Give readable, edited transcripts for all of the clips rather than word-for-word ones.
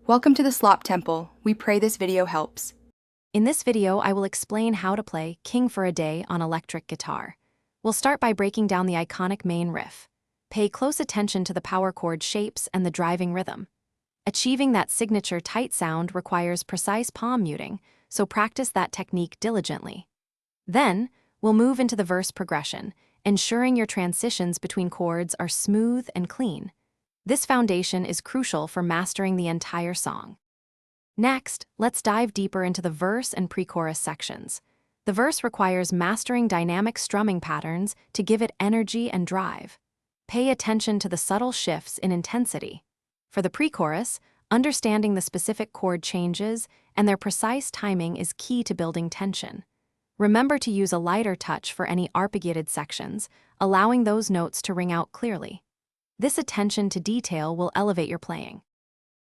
Welcome to the Slop Temple. We pray this video helps. In this video, I will explain how to play King for a Day on electric guitar. We'll start by breaking down the iconic main riff. Pay close attention to the power chord shapes and the driving rhythm. Achieving that signature tight sound requires precise palm muting, so practice that technique diligently. Then, we'll move into the verse progression, ensuring your transitions between chords are smooth and clean. This foundation is crucial for mastering the entire song. Next, let's dive deeper into the verse and pre-chorus sections. The verse requires mastering dynamic strumming patterns to give it energy and drive. Pay attention to the subtle shifts in intensity. For the pre-chorus, understanding the specific chord changes and their precise timing is key to building tension. Remember to use a lighter touch for any arpeggiated sections, allowing those notes to ring out clearly. This attention to detail will elevate your playing.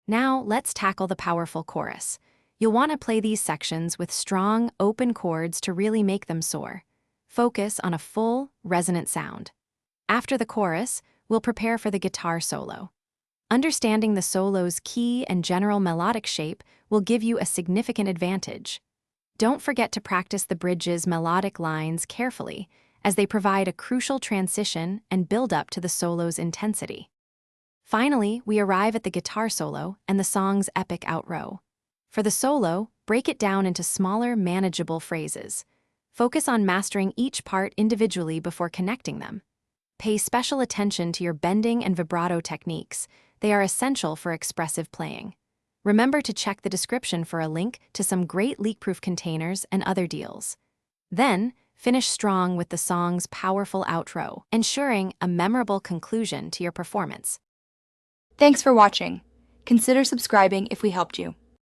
Now, let's tackle the powerful chorus. You'll want to play these sections with strong, open chords to really make them soar. Focus on a full, resonant sound. After the chorus, we'll prepare for the guitar solo. Understanding the solo's key and general melodic shape will give you a significant advantage. Don't forget to practice the bridge's melodic lines carefully, as they provide a crucial transition and build up to the solo's intensity. Finally, we arrive at the guitar solo and the song's epic outro. For the solo, break it down into smaller, manageable phrases. Focus on mastering each part individually before connecting them. Pay special attention to your bending and vibrato techniques. They are essential for expressive playing. Remember to check the description for a link to some great leak-proof containers and other deals. Then, finish strong with the song's powerful outro, ensuring a memorable conclusion to your performance. Thanks for watching. Consider subscribing if we helped you.